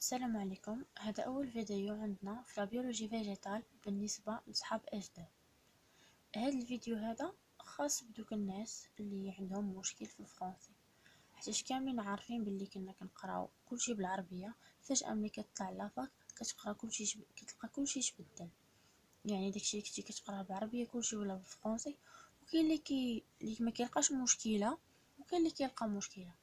السلام عليكم. هذا أول فيديو عندنا في البيولوجي فيجيتال بالنسبة لصحاب أجداد. هذا الفيديو هذا خاص بدوك الناس اللي عندهم مشكل في الفرنسي، حيت كاملين عارفين باللي كنا كنقراو كلشي بالعربية، فجأة ملي كتطلع لافاك كتقرا كلشي كتلقى كلشي تبدل. يعني داكشي اللي كنتي كتقراه بالعربية كلشي ولا بالفرنسي، وكاين اللي ما كيلقاش مشكلة، وكاين اللي كيلقى مشكلة.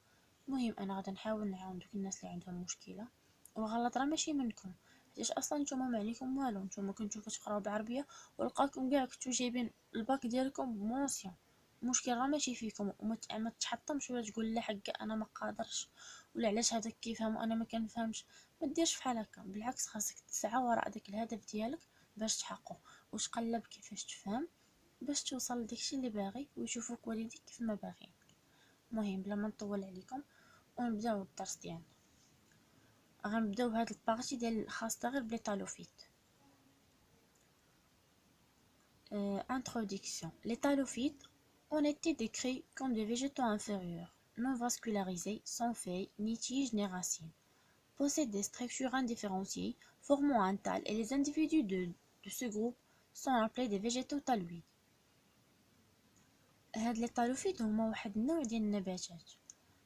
المهم انا غادي نحاول نعاون دوك الناس اللي عندهم مشكله، وغلط راه ماشي منكم، حيت اصلا نتوما ما عليكم والو، نتوما كنتو كتقراو بالعربيه ولقاكم كاع كنتو جايبين الباك ديالكم بمونسيون. المشكل راه ماشي فيكم، وما تحطمش ولا تقول لا حق انا ما قادرش ولا علاش هذاك كيفهم وانا ما كنفهمش. ما ديرش بحال هكا، بالعكس خاصك تسعى وراء داك الهدف ديالك باش تحققه، وتقلب كيفاش تفهم باش توصل لداكشي اللي باغي ويشوفوك والديك كيف ما باغيين. المهم بلا ما نطول عليكم ونبداو الدرس ديالنا. غنبداو بهاد البارتي ديال الخاصة غير بليتالوفيت. Introduction. Les talophytes ont été décrits comme des végétaux inférieurs, non vascularisés, sans feuilles, ni tiges, ni racines. Possèdent des structures indifférenciées, formant un tal, et les individus de ce groupe sont appelés des végétaux taloïdes. هاد لي طالوفيت هما واحد النوع ديال النباتات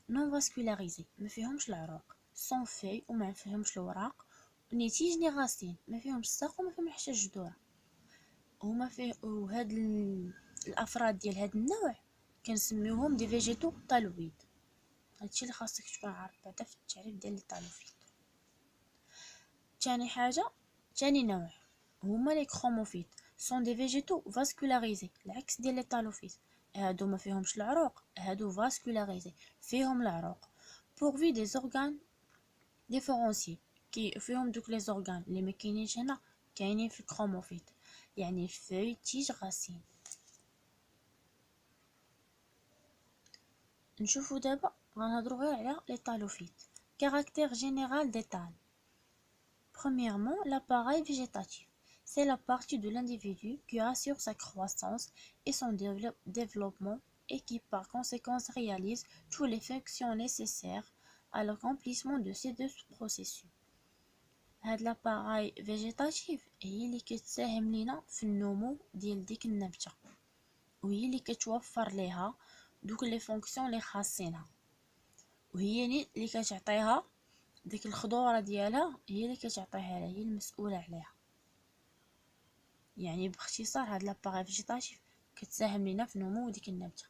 نون فاسكولاريزي، ما فيهمش العروق، سون في وما فيهمش الوراق، ني تيج ني غاسين، ما فيهمش الساق وما فيهم حتى الجذور. هما فيه وهاد الافراد ديال هاد النوع كنسميوهم دي فيجيتو طالويد. هادشي اللي خاصك تكون عارف بعدا في التعريف ديال لي طالوفيت. تاني نوع هما لي كروموفيت، سون دي فيجيتو فاسكولاريزي، العكس ديال لي طالوفيت. هادو ما فيهمش العروق، هادو فاسكولاريزي فيهم العروق. pourvu des organes ديفيرونسي، كي فيهم دوك لي زورغان اللي ما كاينينش هنا كاينين في الكروموفيت، يعني فوي تيج غاسين. نشوفو دابا غنهضرو غير على لي طالوفيت. كارactère général des thalles. Premièrement, l'appareil végétatif. C'est la partie de l'individu qui assure sa croissance et son développement et qui par conséquent réalise toutes les fonctions nécessaires à l'accomplissement de ces deux processus. هاد لاباراي فيجيتاتيف هي اللي كتساهم لينا في النمو ديال ديك النبته، وهي اللي كتوفر ليها دوك لي فونكسيون اللي خاصينها، وهي اللي كتعطيها ديك الخضوره ديالها، هي اللي كتعطيها لها، هي المسؤوله عليها. يعني باختصار هاد لاباراي فيجيتاتيف كتساهم لينا في نمو ديك النبته.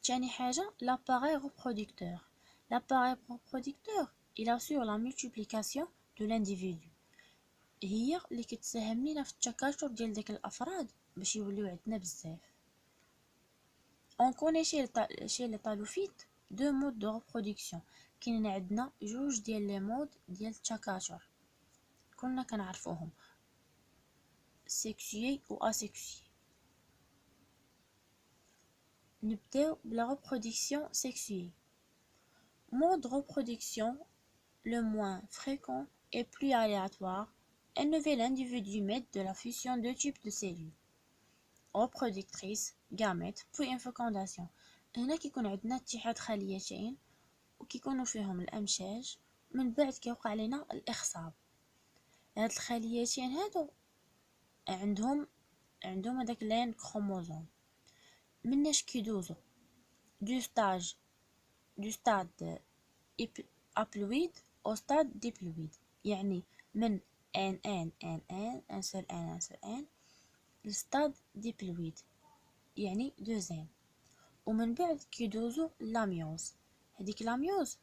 تاني حاجه l'appareil reproducteur. L'appareil reproducteur il assure la multiplication de l'individu. هي اللي كتساهم لينا في التكاثر ديال داك الافراد باش يوليو عندنا بزاف. On connaît chez les talophytes deux modes de reproduction. كاين عندنا جوج ديال لي مود ديال التكاثر كنا كنعرفوهم، سيكسيي و اسيكسيي. نبداو بلا reproduction sexuée. Mode de reproduction le moins fréquent et plus aléatoire. Un nouvel individu met de la fusion de types de cellules reproductrices, gamètes, puis une fécondation. هنا كيكون عندنا اتحاد خليتين وكيكونوا فيهم الامشاج، من بعد كيوقع علينا الاخصاب. هاد الخليتين هادو عندهم هداك لين كروموزوم، مناش كيدوزو دو ستاد ابلويد او ستاد ديبلويد، يعني من ان سير ان لستاد ديبلويد يعني دوزين، ومن بعد كيدوزو لاميوز. هذيك لاميوز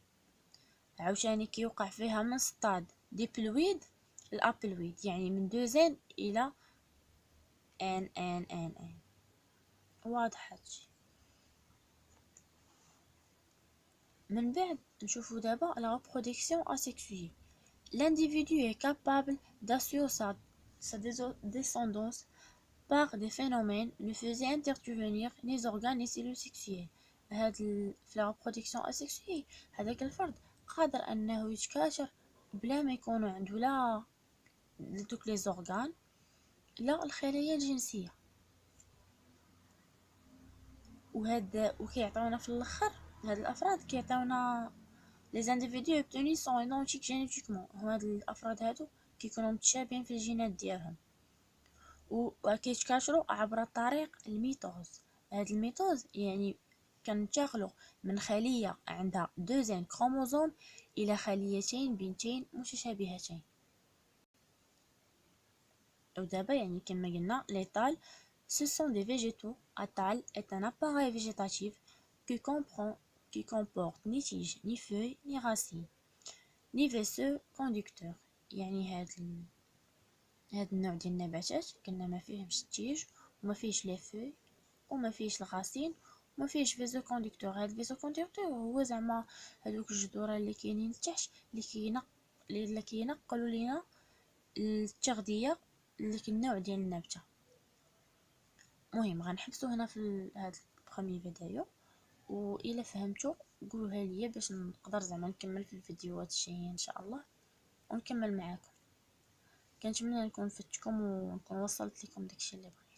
عاوتاني كيوقع فيها من ستاد ديبلويد لابلويد، يعني من دوزين الى ان. واضح هادشي. من بعد نشوفو دابا la reproduction asexuée. L'individu est capable d'assurer sa descendance par des phénomènes ne faisant intervenir ni organes ni cellules sexuelles. في la reproduction asexuée هذاك الفرد قادر انه يتكاثر بلا ما يكونوا عنده لا دوك لي زورغان لا الخلايا الجنسيه. وكيعطيونا في الاخر هاد الافراد كيعطيونا Les individus obtenus sont identiques génétiquement. هاد الأفراد هادو كيكونوا متشابهين في الجينات ديالهم وكيتكاثروا عبر طريق الميتوز. هاد الميتوز يعني كننتقلوا من خلية عندها 2 كروموزوم إلى خليتين بنتين متشابهتين. ودابا يعني كما قلنا les thalles ce sont des végétaux. Un thale est un appareil végétatif qui comporte ni tige, ni feuilles, ni racines, ni vaisseau conducteur. يعني هاد النوع ديال النباتات قلنا ما فيهمش التيج وما فيهش لي فوي وما فيهش الغاسين وما فيهش فيزو كوندكتور. هاد الفيزو كوندكتور هو زعما هادوك الجذور اللي كاينين لتحت اللي كينقلوا لينا التغذيه لديك النوع ديال النبته. مهم غنحبسو هنا في هاد البروميي فيديو، والى فهمتو قولوها ليا باش نقدر زعما نكمل في الفيديوهات الجايه ان شاء الله ونكمل معاكم. كنتمنى نكون فدتكم ونكون وصلت لكم داكشي اللي بغيت.